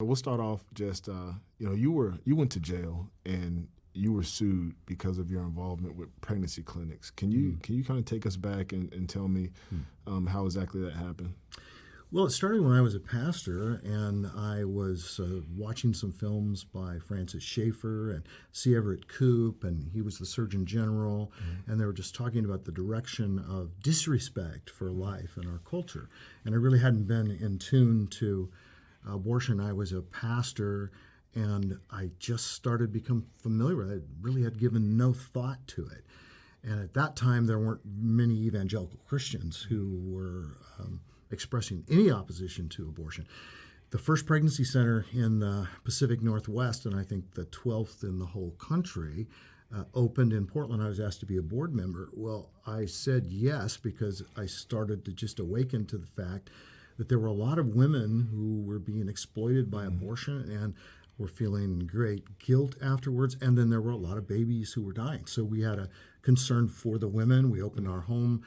We'll start off just you went to jail and you were sued because of your involvement with pregnancy clinics. Can you kind of take us back and tell me how exactly that happened? Well, it started when I was a pastor, and I was watching some films by Francis Schaeffer and C. Everett Koop, and he was the Surgeon General, and they were just talking about the direction of disrespect for life in our culture. And I really hadn't been in tune to abortion. I was a pastor, and I just started to become familiar with it. I really had given no thought to it. And at that time, there weren't many evangelical Christians who were expressing any opposition to abortion. The first pregnancy center in the Pacific Northwest, and I think the 12th in the whole country, opened in Portland. I was asked to be a board member. Well, I said yes because I started to just awaken to the fact that there were a lot of women who were being exploited by abortion and were feeling great guilt afterwards. And then there were a lot of babies who were dying. So we had a concern for the women. We opened our home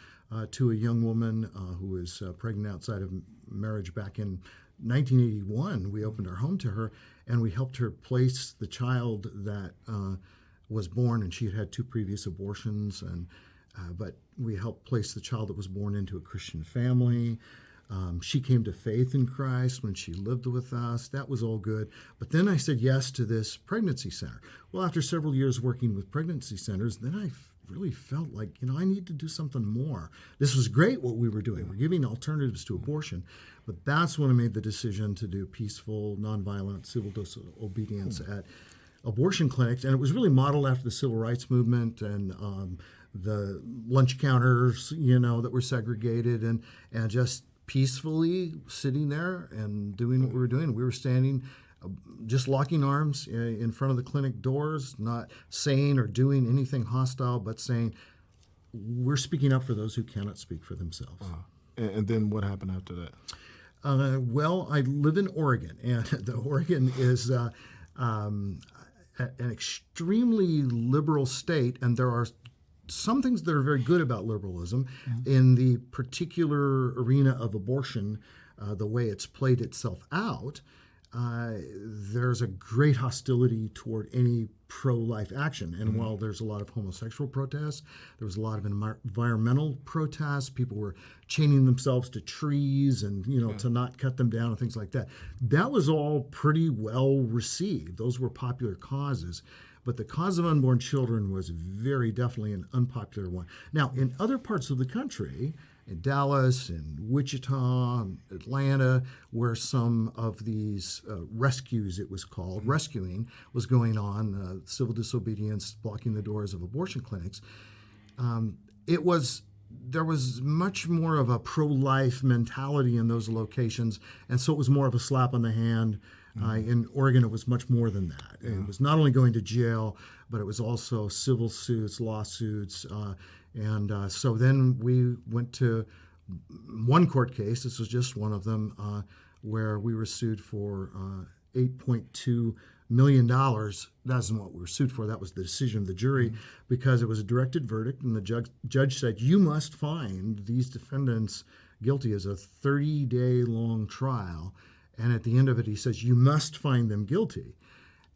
to a young woman who was pregnant outside of marriage back in 1981. We opened our home to her, and we helped her place the child that was born, and she had had 2 previous abortions, and but we helped place the child that was born into a Christian family. She came to faith in Christ when she lived with us. That was all good. But then I said yes to this pregnancy center. Well, after several years working with pregnancy centers, then I really felt like, I need to do something more. This was great what we were doing. We're giving alternatives to abortion. But that's when I made the decision to do peaceful, nonviolent, civil disobedience at abortion clinics. And it was really modeled after the civil rights movement and the lunch counters, that were segregated and just peacefully sitting there and doing what we were doing. We were standing, just locking arms in front of the clinic doors, not saying or doing anything hostile, but saying, we're speaking up for those who cannot speak for themselves. And then what happened after that? Well, I live in Oregon, and Oregon is an extremely liberal state, and there are some things that are very good about liberalism. In the particular arena of abortion, the way it's played itself out, there's a great hostility toward any pro-life action. And while there's a lot of homosexual protests, there was a lot of environmental protests. People were chaining themselves to trees and, to not cut them down and things like that. That was all pretty well received. Those were popular causes. But the cause of unborn children was very definitely an unpopular one. Now, in other parts of the country, in Dallas, in Wichita, Atlanta, where some of these rescues, it was called, rescuing was going on, civil disobedience, blocking the doors of abortion clinics, there was much more of a pro-life mentality in those locations, and so it was more of a slap on the hand. In Oregon, it was much more than that. It was not only going to jail, but it was also civil suits, lawsuits, and so then we went to one court case. This was just one of them, where we were sued for $8.2 million. That isn't what we were sued for. That was the decision of the jury, because it was a directed verdict, and the judge said, you must find these defendants guilty. As a 30-day-long trial. And at the end of it, he says, you must find them guilty,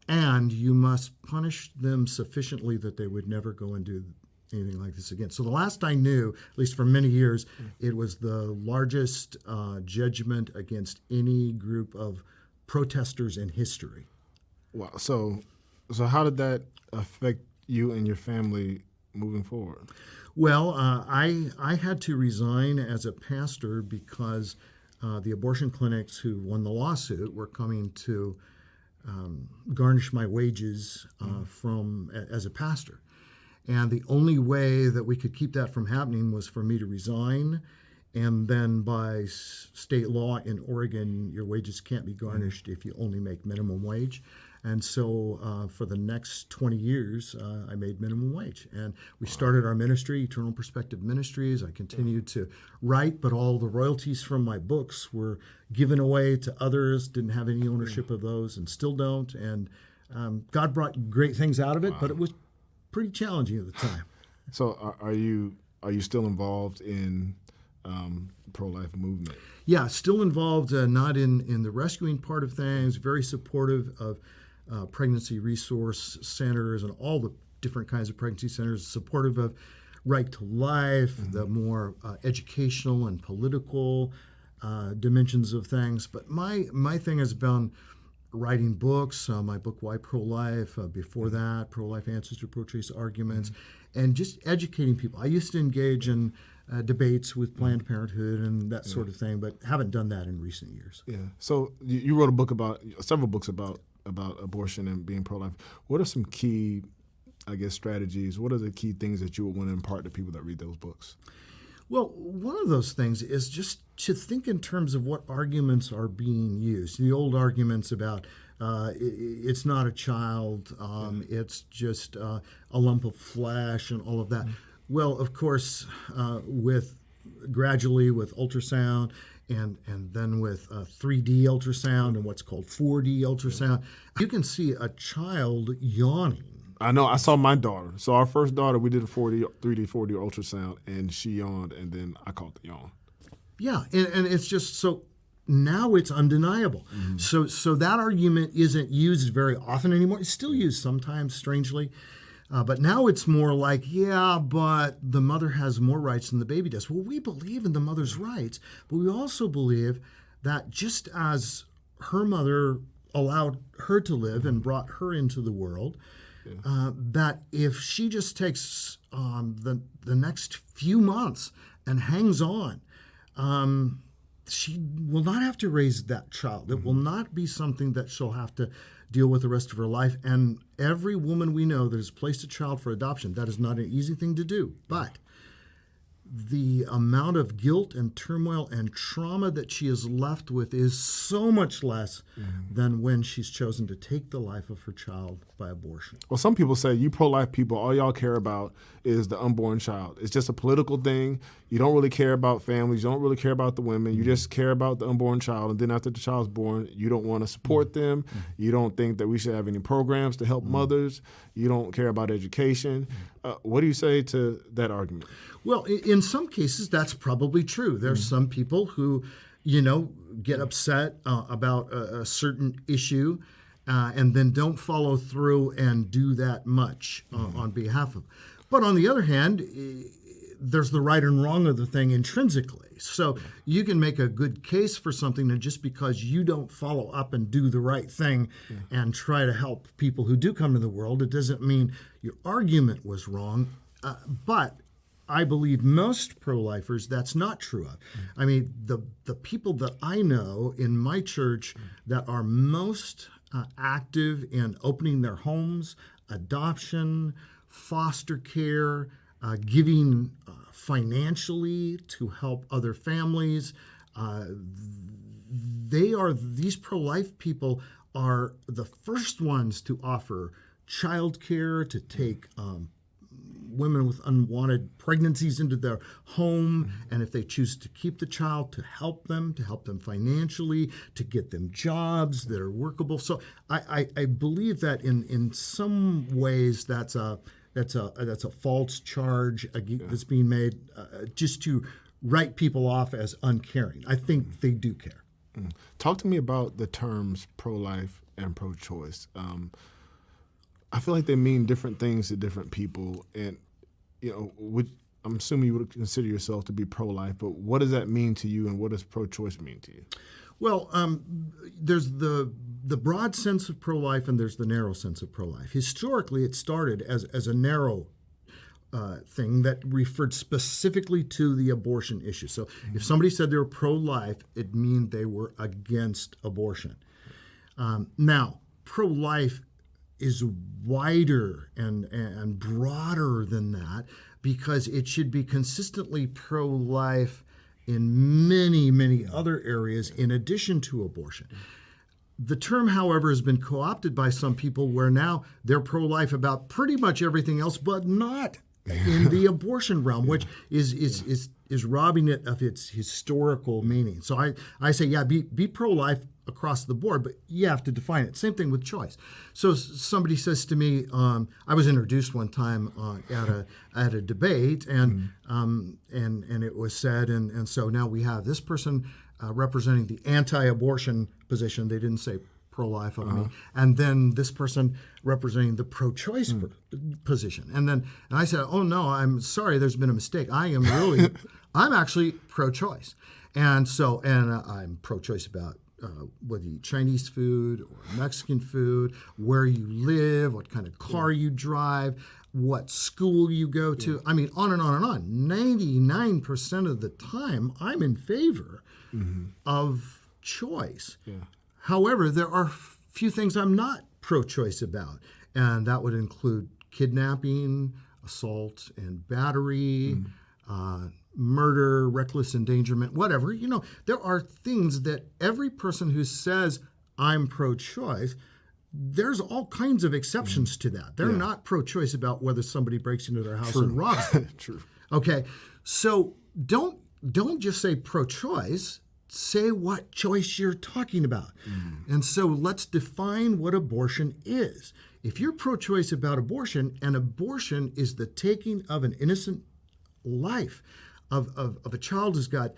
and you must punish them sufficiently that they would never go and do anything like this again. So the last I knew, at least for many years, it was the largest judgment against any group of protesters in history. Wow. So how did that affect you and your family moving forward? Well, I had to resign as a pastor because the abortion clinics who won the lawsuit were coming to garnish my wages as a pastor. And the only way that we could keep that from happening was for me to resign. And then by state law in Oregon, your wages can't be garnished if you only make minimum wage. And so for the next 20 years, I made minimum wage. And we started our ministry, Eternal Perspective Ministries. I continued to write, but all the royalties from my books were given away to others, didn't have any ownership of those, and still don't. And God brought great things out of it, but it was pretty challenging at the time. So are you still involved in pro-life movement. Yeah, still involved, not in the rescuing part of things, very supportive of pregnancy resource centers and all the different kinds of pregnancy centers, supportive of right to life, the more educational and political dimensions of things. But my thing has been writing books, my book, Why Pro-Life, before that, Pro-Life Answers to Pro-Choice Arguments, and just educating people. I used to engage in debates with Planned Parenthood and that sort of thing, but haven't done that in recent years. Yeah. So you wrote a book several books about abortion and being pro-life. What are some key, I guess, strategies? What are the key things that you would want to impart to people that read those books? Well, one of those things is just to think in terms of what arguments are being used. The old arguments about it's not a child, it's just a lump of flesh and all of that. Well, of course, gradually with ultrasound and then with 3D ultrasound and what's called 4D ultrasound, you can see a child yawning. I know. I saw my daughter. So our first daughter, we did a 3D 4D ultrasound, and she yawned, and then I caught the yawn. Yeah, and it's just so now it's undeniable. So that argument isn't used very often anymore. It's still used sometimes, strangely. But now it's more like, yeah, but the mother has more rights than the baby does. Well, we believe in the mother's rights, but we also believe that just as her mother allowed her to live and brought her into the world, that if she just takes the next few months and hangs on, she will not have to raise that child. It will not be something that she'll have to deal with the rest of her life. And every woman we know that has placed a child for adoption, that is not an easy thing to do. But the amount of guilt and turmoil and trauma that she is left with is so much less than when she's chosen to take the life of her child by abortion. Well, some people say, you pro-life people, all y'all care about is the unborn child. It's just a political thing. You don't really care about families. You don't really care about the women. You just care about the unborn child. And then after the child's born, you don't want to support them. You don't think that we should have any programs to help mothers. You don't care about education. What do you say to that argument? Well, in some cases, that's probably true. There's some people who, get upset about a certain issue and then don't follow through and do that much on behalf of. But on the other hand, there's the right and wrong of the thing intrinsically. So you can make a good case for something, and just because you don't follow up and do the right thing and try to help people who do come to the world, it doesn't mean your argument was wrong. But I believe most pro-lifers, that's not true of. I mean, the people that I know in my church that are most active in opening their homes, adoption, foster care, giving financially to help other families, these pro-life people are the first ones to offer child care, to take women with unwanted pregnancies into their home, and if they choose to keep the child, to help them financially, to get them jobs that are workable. So I believe that in some ways that's a false charge that's being made just to write people off as uncaring. I think they do care. Talk to me about the terms pro-life and pro-choice. I feel like they mean different things to different people, and I'm assuming you would consider yourself to be pro-life, but what does that mean to you, and what does pro-choice mean to you? Well, there's the broad sense of pro-life, and there's the narrow sense of pro-life. Historically, it started as a narrow thing that referred specifically to the abortion issue. So if somebody said they were pro-life, it meant they were against abortion. Now, pro-life is wider and broader than that, because it should be consistently pro-life in many, many other areas in addition to abortion. The term, however, has been co-opted by some people where now they're pro-life about pretty much everything else, but not in the abortion realm, which is robbing it of its historical meaning. So I say, be pro-life across the board, but you have to define it. Same thing with choice. So somebody says to me, I was introduced one time at a debate, and it was said, and so now we have this person representing the anti-abortion position. They didn't say pro-life of me, and then this person representing the pro-choice position, and I said, oh no, I'm sorry, there's been a mistake. I'm actually pro-choice, and I'm pro-choice about whether you eat Chinese food or Mexican food, where you live, what kind of car you drive, what school you go to. I mean, on and on and on. 99% of the time, I'm in favor of choice. Yeah. However, there are few things I'm not pro-choice about, and that would include kidnapping, assault and battery, murder, reckless endangerment, whatever. There are things that every person who says I'm pro-choice, there's all kinds of exceptions to that. They're not pro-choice about whether somebody breaks into their house and robs them. True. Okay, so don't just say pro-choice. Say what choice you're talking about. And so let's define what abortion is. If you're pro-choice about abortion, and abortion is the taking of an innocent life, of a child who's got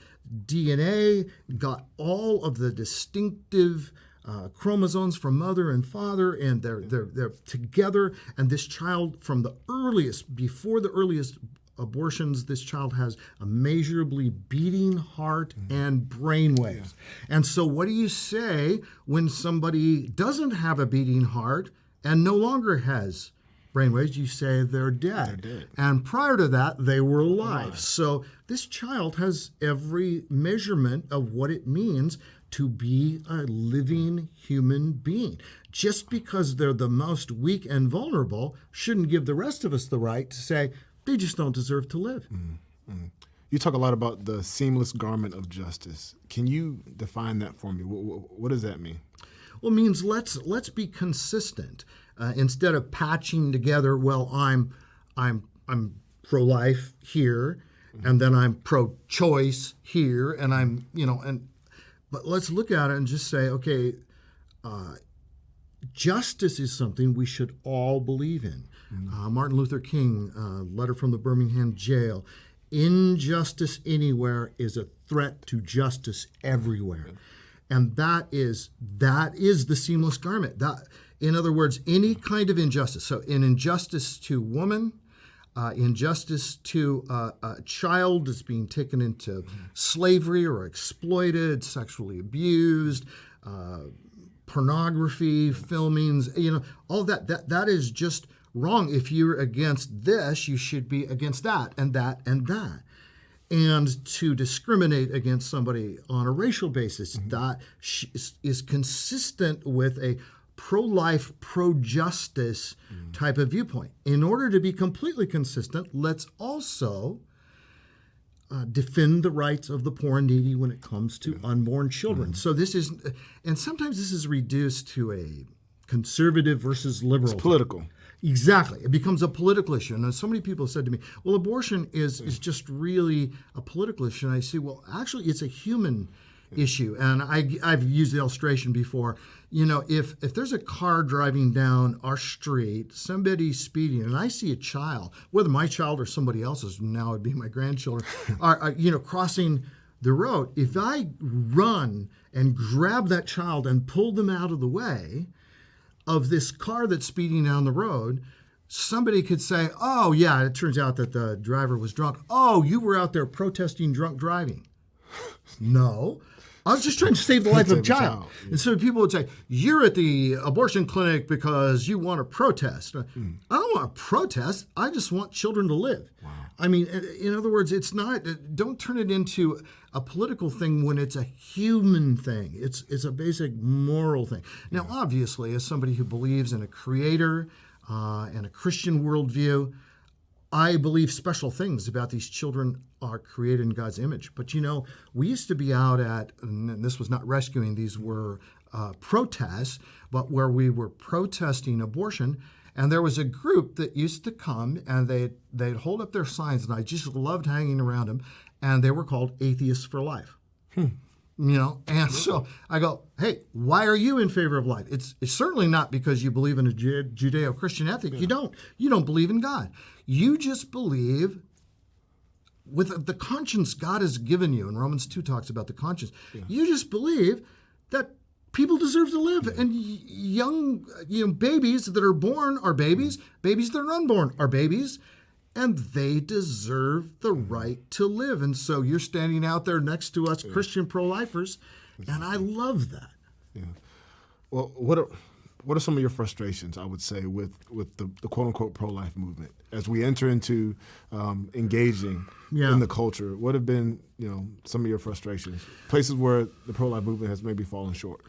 DNA, got all of the distinctive chromosomes from mother and father, and they're together, and this child before the earliest abortions, this child has a measurably beating heart and brain waves. And so what do you say when somebody doesn't have a beating heart and no longer has brain waves? You say they're dead. They're dead. And prior to that, they were alive. So this child has every measurement of what it means to be a living human being. Just because they're the most weak and vulnerable shouldn't give the rest of us the right to say, they just don't deserve to live. You talk a lot about the seamless garment of justice. Can you define that for me? What does that mean? Well, it means let's be consistent instead of patching together. Well, I'm pro-life here, and then I'm pro-choice here, and but let's look at it and just say, okay, justice is something we should all believe in. Martin Luther King, letter from the Birmingham jail, injustice anywhere is a threat to justice everywhere. And that is the seamless garment. In other words, any kind of injustice. So an injustice to woman, injustice to a child that's being taken into slavery or exploited, sexually abused, pornography, filmings, all that is just wrong. If you're against this, you should be against that and that and that. And to discriminate against somebody on a racial basis, that is consistent with a pro-life, pro-justice type of viewpoint. In order to be completely consistent, let's also defend the rights of the poor and needy when it comes to unborn children. So and sometimes this is reduced to a conservative versus liberal. It's political. Exactly. It becomes a political issue. And so many people said to me, well, abortion is just really a political issue. And I say, well, actually, it's a human issue. And I've used the illustration before. If there's a car driving down our street, somebody's speeding, and I see a child, whether my child or somebody else's, now it'd be my grandchildren, are crossing the road. If I run and grab that child and pull them out of the way of this car that's speeding down the road, somebody could say, oh, yeah, it turns out that the driver was drunk. Oh, you were out there protesting drunk driving. No, I was just trying to save the life of a child. Yeah. And so people would say, you're at the abortion clinic because you want to protest. I don't want to protest. I just want children to live. Wow. I mean, in other words, it's not, don't turn it into a political thing when it's a human thing. It's a basic moral thing. Now, obviously, as somebody who believes in a creator and a Christian worldview, I believe special things about these children are created in God's image. But, we used to be out at, and this was not rescuing, these were protests, but where we were protesting abortion. And there was a group that used to come, and they'd hold up their signs, and I just loved hanging around them, and they were called Atheists for Life. And so I go, hey, why are you in favor of life? It's certainly not because you believe in a Judeo-Christian ethic. Yeah. You don't believe in God. You just believe with the conscience God has given you, and Romans 2 talks about the conscience. Yeah. You just believe that people deserve to live, and young babies that are born are babies. Babies that are unborn are babies. And they deserve the right to live. And so you're standing out there next to us Christian pro-lifers, and I love that. Yeah. Well, what are some of your frustrations, I would say, with the quote-unquote pro-life movement? As we enter into engaging in the culture, what have been some of your frustrations, places where the pro-life movement has maybe fallen short?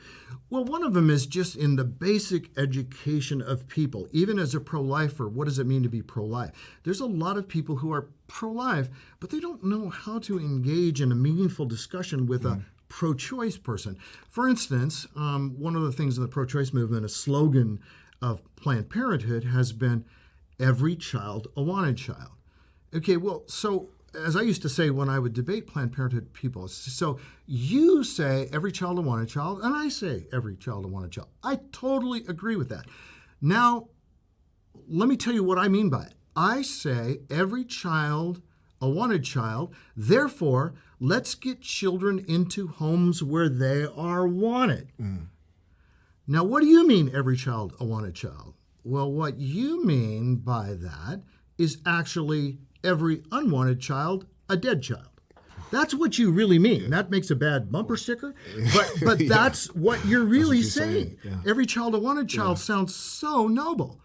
Well, one of them is just in the basic education of people. Even as a pro-lifer, what does it mean to be pro-life? There's a lot of people who are pro-life, but they don't know how to engage in a meaningful discussion with a pro-choice person. For instance, one of the things in the pro-choice movement, a slogan of Planned Parenthood has been, every child a wanted child. Okay, well, so as I used to say when I would debate Planned Parenthood people, so you say every child a wanted child, and I say every child a wanted child. I totally agree with that. Now, let me tell you what I mean by it. I say every child a wanted child, therefore, let's get children into homes where they are wanted. Now, what do you mean every child a wanted child? Well, what you mean by that is actually every unwanted child a dead child. That's what you really mean. Yeah. That makes a bad bumper sticker, but that's what you're really saying. Yeah. Every child a wanted child sounds so noble,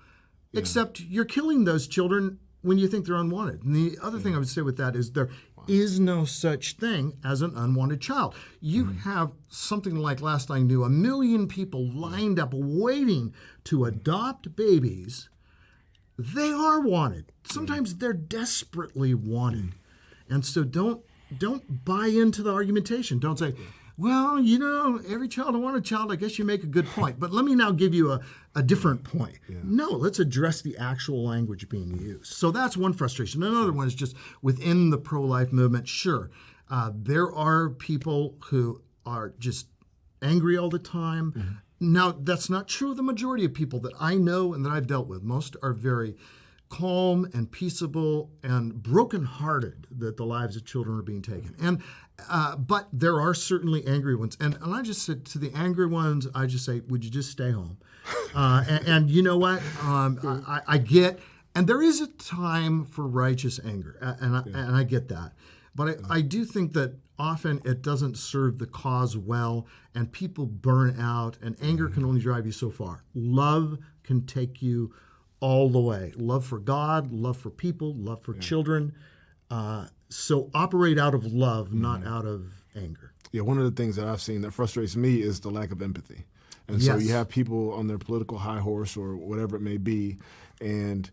except you're killing those children when you think they're unwanted. And the other thing I would say with that is there is no such thing as an unwanted child. You have something like, last I knew, 1 million people lined up waiting to adopt babies. They are wanted. Sometimes they're desperately wanted. And so don't buy into the argumentation. Don't say, well, every child a wanted child, I guess you make a good point. But let me now give you a different point. Yeah. No, let's address the actual language being used. So that's one frustration. Another one is just within the pro-life movement. Sure, there are people who are just angry all the time. Now, that's not true of the majority of people that I know and that I've dealt with. Most are very calm and peaceable and brokenhearted that the lives of children are being taken. And but there are certainly angry ones. And I just said to the angry ones, I just say, would you just stay home? And you know what? I get, and there is a time for righteous anger, and I get that. But I do think that often it doesn't serve the cause well, and people burn out, and anger can only drive you so far. Love can take you all the way. Love for God, love for people, love for children. So operate out of love, not out of anger. Yeah, one of the things that I've seen that frustrates me is the lack of empathy. And so you have people on their political high horse or whatever it may be, and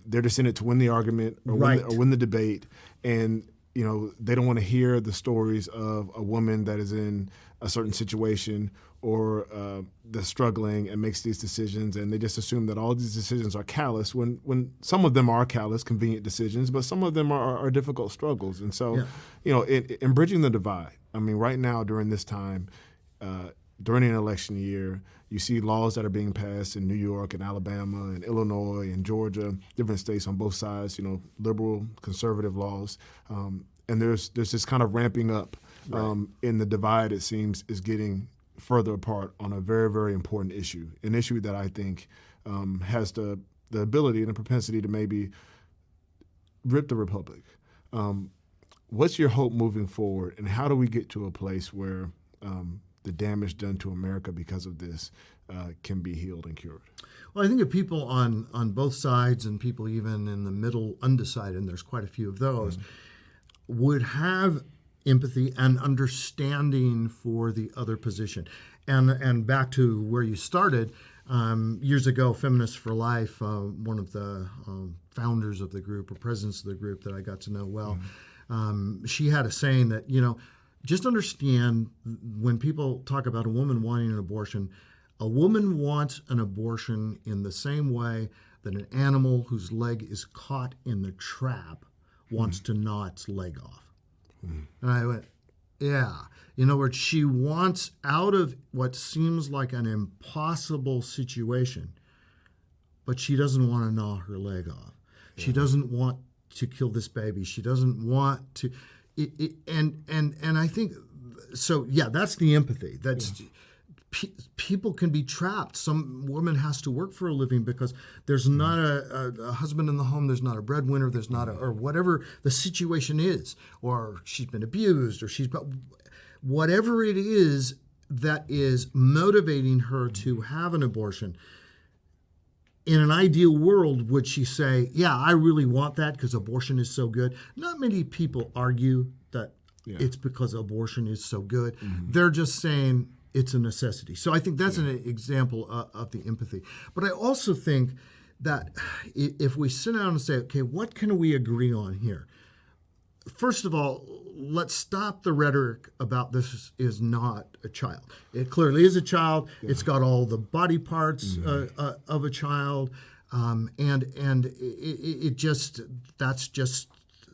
they're just in it to win the argument or win the debate. And they don't want to hear the stories of a woman that is in a certain situation or that's struggling and makes these decisions, and they just assume that all these decisions are callous when some of them are callous, convenient decisions, but some of them are difficult struggles. And so, in bridging the divide, I mean, right now during this time, during an election year, you see laws that are being passed in New York and Alabama and Illinois and Georgia, different states on both sides, liberal, conservative laws. And there's this kind of ramping up in the divide, it seems, is getting further apart on a very, very important issue, an issue that I think has the ability and the propensity to maybe rip the republic. What's your hope moving forward, and how do we get to a place where the damage done to America because of this can be healed and cured? Well, I think if people on both sides and people even in the middle undecided, and there's quite a few of those, would have empathy and understanding for the other position. And back to where you started, years ago, Feminists for Life, one of the founders of the group or presidents of the group that I got to know well, she had a saying that, just understand when people talk about a woman wanting an abortion, a woman wants an abortion in the same way that an animal whose leg is caught in the trap wants to gnaw its leg off. And I went, Yeah. In other words, she wants out of what seems like an impossible situation, but she doesn't want to gnaw her leg off. Yeah. She doesn't want to kill this baby. She doesn't want to. And I think so. Yeah, that's the empathy. That's. Yeah. People can be trapped. Some woman has to work for a living because there's not a husband in the home, there's not a breadwinner, there's not or whatever the situation is, or she's been abused, or whatever it is that is motivating her to have an abortion. In an ideal world, would she say, yeah, I really want that because abortion is so good? Not many people argue that it's because abortion is so good. Mm-hmm. They're just saying, it's a necessity. So I think that's an example of the empathy. But I also think that if we sit down and say, okay, what can we agree on here? First of all, let's stop the rhetoric about this is not a child. It clearly is a child. Yeah. It's got all the body parts of a child. And it just, that's just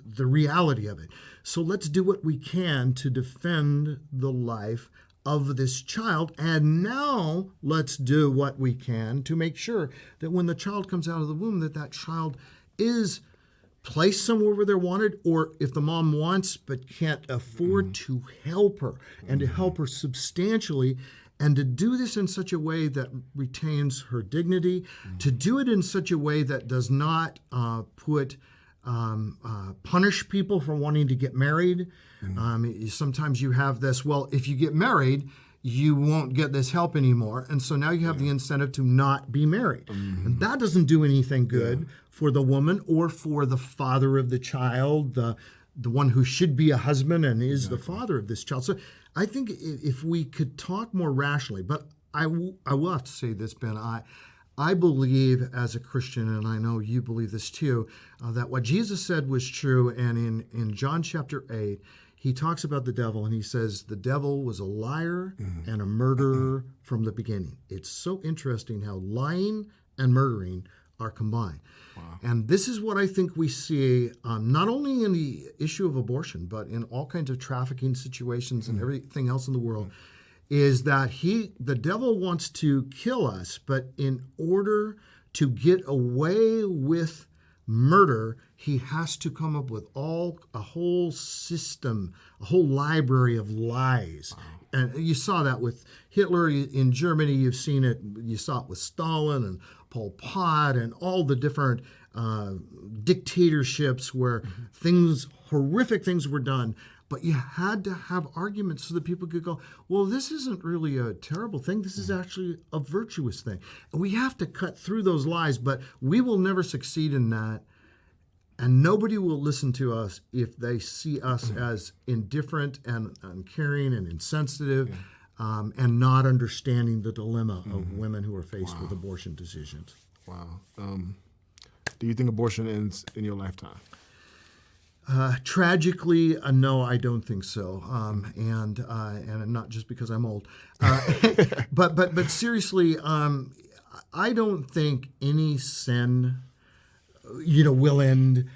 the reality of it. So let's do what we can to defend the life of this child, and now let's do what we can to make sure that when the child comes out of the womb, that child is placed somewhere where they're wanted, or if the mom wants but can't afford to help her, and to help her substantially, and to do this in such a way that retains her dignity, to do it in such a way that does not punish people for wanting to get married. Sometimes you have this, well, if you get married, you won't get this help anymore. And so now you have the incentive to not be married. Mm-hmm. And that doesn't do anything good for the woman or for the father of the child, the one who should be a husband and is the father of this child. So I think if we could talk more rationally, but I will have to say this, Ben, I believe as a Christian, and I know you believe this too, that what Jesus said was true. And in John chapter 8, he talks about the devil, and he says the devil was a liar and a murderer from the beginning. It's so interesting how lying and murdering are combined. Wow. And this is what I think we see not only in the issue of abortion, but in all kinds of trafficking situations and everything else in the world, is that the devil wants to kill us, but in order to get away with murder, he has to come up with a whole system, a whole library of lies. Wow. And you saw that with Hitler in Germany. You saw it with Stalin and Pol Pot and all the different dictatorships where horrific things were done. But you had to have arguments so that people could go, well, this isn't really a terrible thing. This is actually a virtuous thing. And we have to cut through those lies, but we will never succeed in that. And nobody will listen to us if they see us as indifferent and uncaring and insensitive and not understanding the dilemma of women who are faced with abortion decisions. Wow. Do you think abortion ends in your lifetime? Tragically, no, I don't think so, and not just because I'm old, but seriously, I don't think any sin, will end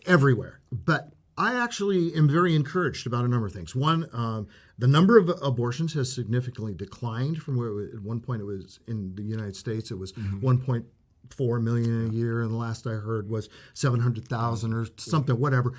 everywhere. But I actually am very encouraged about a number of things. One, the number of abortions has significantly declined from where at one point it was in the United States. It was 1.4 million a year, and the last I heard was 700,000 or something, whatever.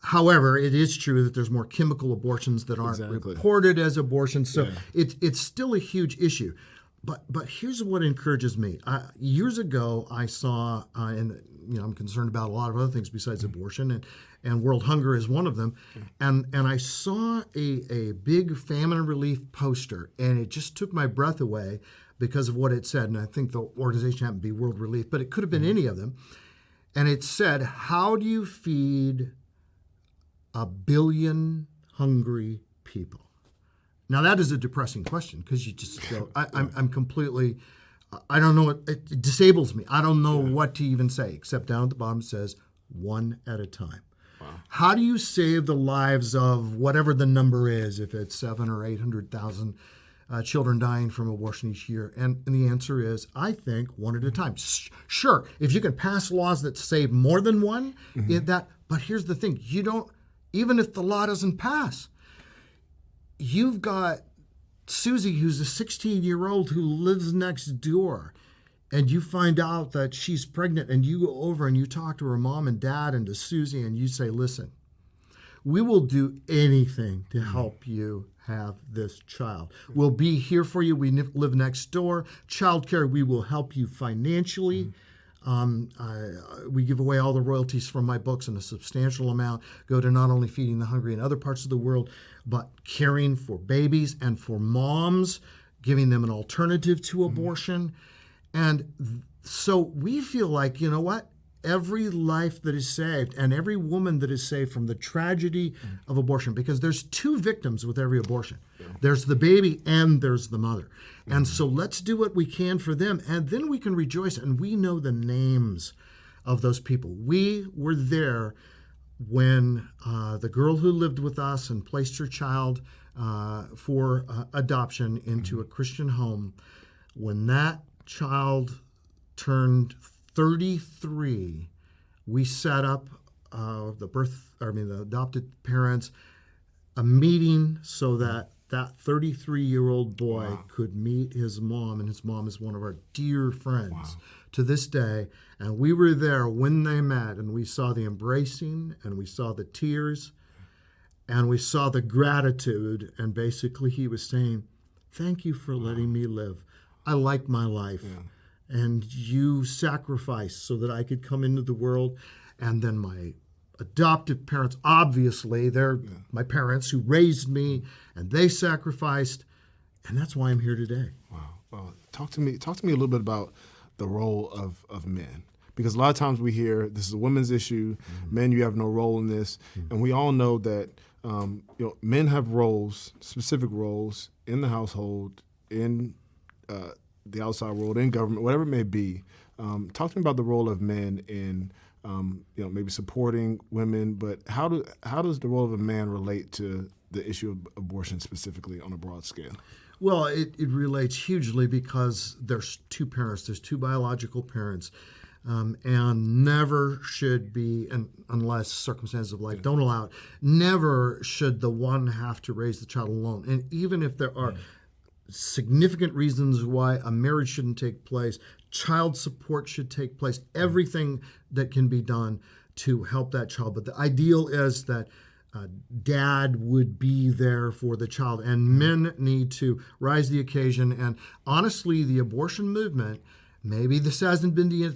However, it is true that there's more chemical abortions that aren't reported as abortions, so it's still a huge issue. But here's what encourages me. Years ago, I saw, and I'm concerned about a lot of other things besides abortion, and world hunger is one of them. And I saw a big famine relief poster, and it just took my breath away because of what it said. And I think the organization happened to be World Relief, but it could have been any of them. And it said, how do you feed 1 billion hungry people? Now, that is a depressing question because you just go, I'm completely, I don't know, it disables me. I don't know what to even say, except down at the bottom it says, one at a time. Wow. How do you save the lives of whatever the number is, if it's 700,000 or 800,000 children dying from abortion each year? And the answer is, I think, one at a time. Sure, if you can pass laws that save more than one, but here's the thing, you don't, even if the law doesn't pass, you've got Susie, who's a 16-year-old who lives next door, and you find out that she's pregnant, and you go over and you talk to her mom and dad and to Susie, and you say, listen, we will do anything to help you have this child. We'll be here for you. We live next door. Childcare, we will help you financially. We give away all the royalties from my books, and a substantial amount go to not only feeding the hungry in other parts of the world, but caring for babies and for moms, giving them an alternative to abortion. And so we feel like, you know what? Every life that is saved and every woman that is saved from the tragedy of abortion, because there's two victims with every abortion. There's the baby and there's the mother. And so let's do what we can for them, and then we can rejoice, and we know the names of those people. We were there when the girl who lived with us and placed her child for adoption into a Christian home, when that child turned 33, we set up the adopted parents a meeting so that 33-year-old boy could meet his mom, and his mom is one of our dear friends to this day. And we were there when they met, and we saw the embracing, and we saw the tears, and we saw the gratitude. And basically he was saying, thank you for letting me live. I like my life. And you sacrificed so that I could come into the world. And then my adoptive parents, obviously, they're my parents who raised me, and they sacrificed, and that's why I'm here today. Wow. Well, talk to me a little bit about the role of men. Because a lot of times we hear this is a women's issue, men, you have no role in this, and we all know that men have roles, specific roles in the household, in the outside world, in government, whatever it may be. Talk to me about the role of men in maybe supporting women, but how does the role of a man relate to the issue of abortion specifically on a broad scale? Well, it relates hugely because there's two parents, there's two biological parents, and never should be, and unless circumstances of life don't allow it, never should the one have to raise the child alone. And even if there are significant reasons why a marriage shouldn't take place, child support should take place, everything that can be done to help that child. But the ideal is that dad would be there for the child, and men need to rise to the occasion. And honestly, the abortion movement, maybe this hasn't been the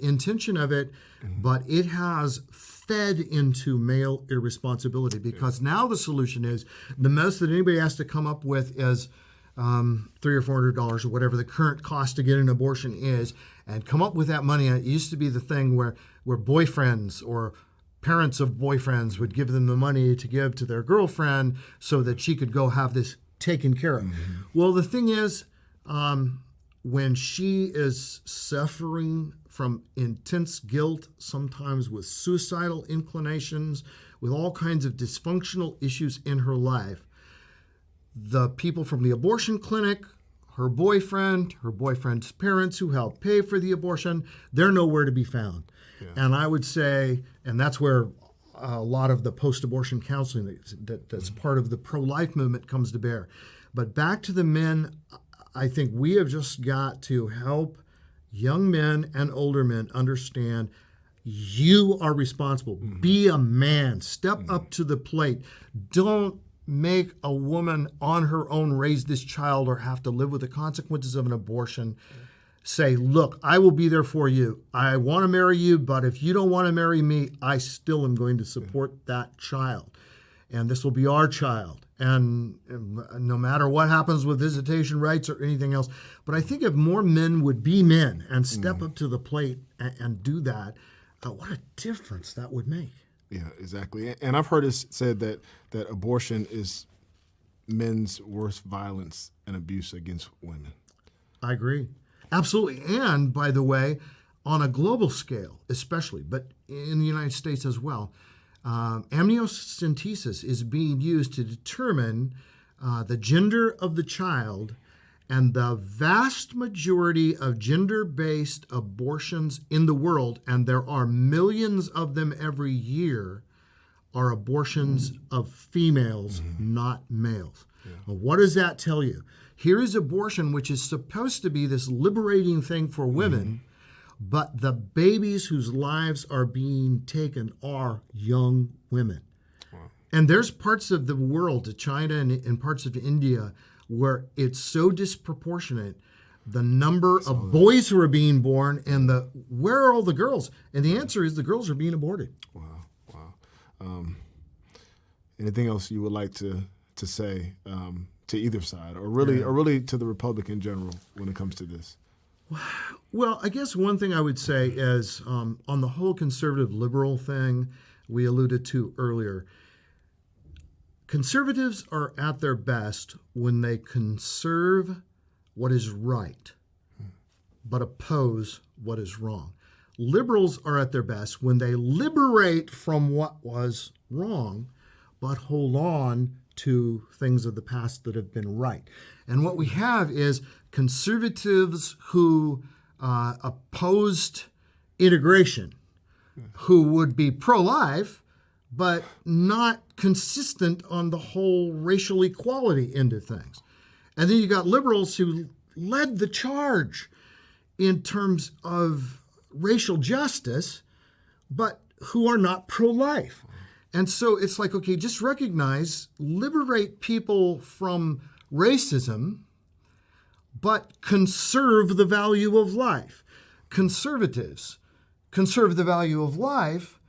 intention of it, but it has fed into male irresponsibility, because now the solution is the most that anybody has to come up with is $300 or $400 or whatever the current cost to get an abortion is, and come up with that money. And it used to be the thing where boyfriends or parents of boyfriends would give them the money to give to their girlfriend so that she could go have this taken care of. Well, the thing is, when she is suffering from intense guilt, sometimes with suicidal inclinations, with all kinds of dysfunctional issues in her life, the people from the abortion clinic, her boyfriend's parents who helped pay for the abortion, they're nowhere to be found. And I would say, and that's where a lot of the post-abortion counseling that's part of the pro-life movement comes to bear. But back to the men, I think we have just got to help young men and older men understand you are responsible. Be a man. Step up to the plate. Don't make a woman on her own raise this child or have to live with the consequences of an abortion. Say, look, I will be there for you. I want to marry you, but if you don't want to marry me, I still am going to support that child. And this will be our child. And no matter what happens with visitation rights or anything else. But I think if more men would be men and step up to the plate and do that, what a difference that would make. Yeah, exactly. And I've heard it said that abortion is men's worst violence and abuse against women. I agree. Absolutely. And by the way, on a global scale especially, but in the United States as well, amniocentesis is being used to determine the gender of the child, and the vast majority of gender-based abortions in the world, and there are millions of them every year, are abortions of females, not males. Well, what does that tell you? Here is abortion, which is supposed to be this liberating thing for women, but the babies whose lives are being taken are young women. And there's parts of the world, China and parts of India, where it's so disproportionate, the number of boys who are being born and where are all the girls? And the answer is the girls are being aborted. Wow. Anything else you would like to say to either side, or really to the Republic in general when it comes to this? Well, I guess one thing I would say is on the whole conservative liberal thing we alluded to earlier, conservatives are at their best when they conserve what is right, but oppose what is wrong. Liberals are at their best when they liberate from what was wrong, but hold on to things of the past that have been right. And what we have is conservatives who opposed integration, who would be pro-life, but not consistent on the whole racial equality end of things. And then you got liberals who led the charge in terms of racial justice, but who are not pro-life. And so it's like, okay, just recognize, liberate people from racism, but conserve the value of life. Conservatives conserve the value of life,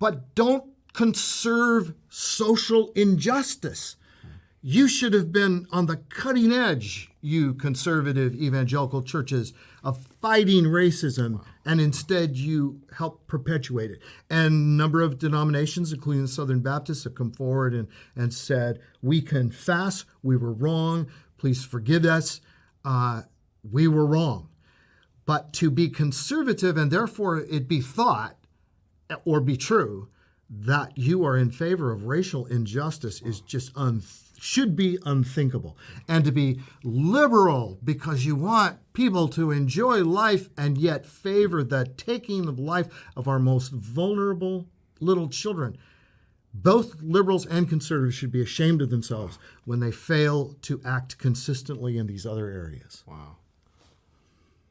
but don't conserve social injustice. You should have been on the cutting edge, you conservative evangelical churches, of fighting racism, and instead you help perpetuate it. And a number of denominations, including the Southern Baptists, have come forward and said, we confess we were wrong, please forgive us, we were wrong. But to be conservative and therefore it be thought or be true that you are in favor of racial injustice is just should be unthinkable. And to be liberal because you want people to enjoy life and yet favor the taking of life of our most vulnerable little children. Both liberals and conservatives should be ashamed of themselves when they fail to act consistently in these other areas. Wow.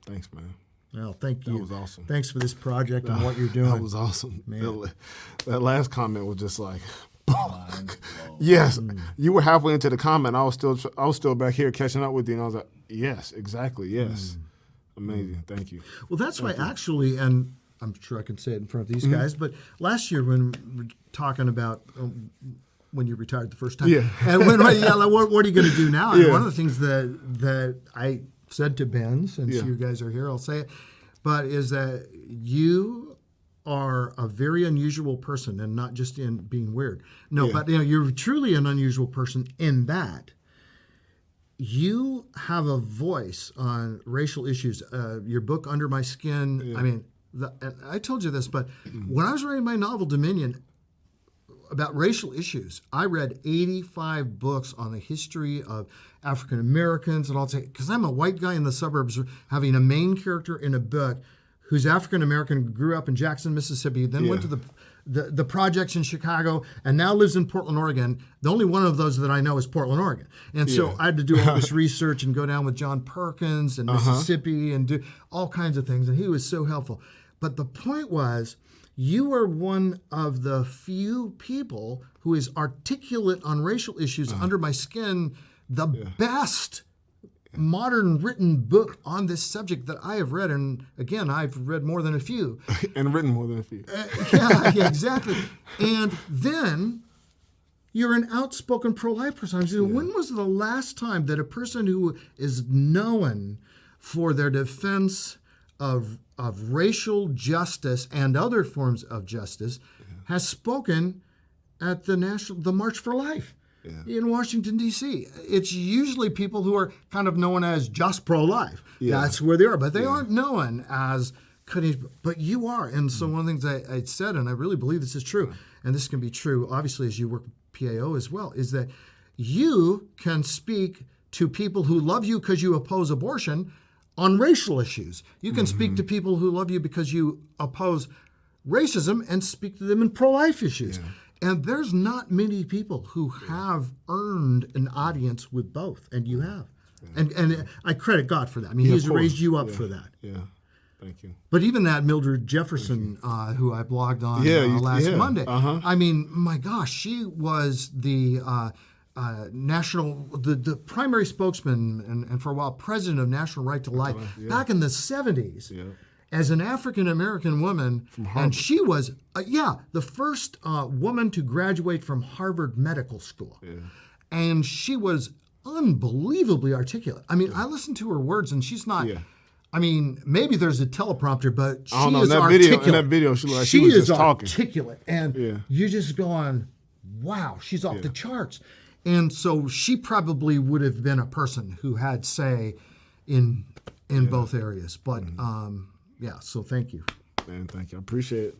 Thanks, man. Well, thank you. That was awesome. Thanks for this project and what you're doing. That was awesome. That last comment was just like, yes. You were halfway into the comment. I was still back here catching up with you, and I was like, yes, exactly, yes. Amazing. Thank you. Well, that's why actually, and I'm sure I can say it in front of these guys, but last year when we were talking about when you retired the first time, and what are you going to do now? And one of the things that I said to Ben, since you guys are here, I'll say it, but is that you are a very unusual person, and not just in being weird. No, but you're truly an unusual person in that you have a voice on racial issues. Your book, Under My Skin, I mean, I told you this, but when I was writing my novel, Dominion, about racial issues, I read 85 books on the history of African Americans, and I'll say, because I'm a white guy in the suburbs, having a main character in a book who's African American, grew up in Jackson, Mississippi, then went to the projects in Chicago, and now lives in Portland, Oregon. The only one of those that I know is Portland, Oregon. And so I had to do all this research and go down with John Perkins and Mississippi and do all kinds of things, and he was so helpful. But the point was, you are one of the few people who is articulate on racial issues. Under My Skin, the best modern written book on this subject that I have read. And again, I've read more than a few. And written more than a few. Yeah, exactly. And then you're an outspoken pro-life person. I'm saying, when was the last time that a person who is known for their defense of racial justice and other forms of justice has spoken at the March for Life in Washington, D.C.? It's usually people who are kind of known as just pro-life. That's where they are, but they aren't known as cutting. But you are. And so one of the things I said, and I really believe this is true, and this can be true, obviously, as you work with PAO as well, is that you can speak to people who love you because you oppose abortion on racial issues. You can speak to people who love you because you oppose racism and speak to them in pro-life issues. And there's not many people who have earned an audience with both, and you have. And I credit God for that. I mean, He's raised you up for that. Yeah, thank you. But even that Mildred Jefferson, who I blogged on last Monday, I mean, my gosh, she was the the primary spokesman and for a while president of National Right to Life back in the 70s. Yeah. As an African-American woman, and she was, the first woman to graduate from Harvard Medical School. Yeah. And she was unbelievably articulate. I mean, I listened to her words, and she's not, I mean, maybe there's a teleprompter, but she is articulate. In that video, she was just talking. Articulate. And you're just going, wow, she's off the charts. And so she probably would have been a person who had say in both areas. But, so thank you. Man, thank you. I appreciate it.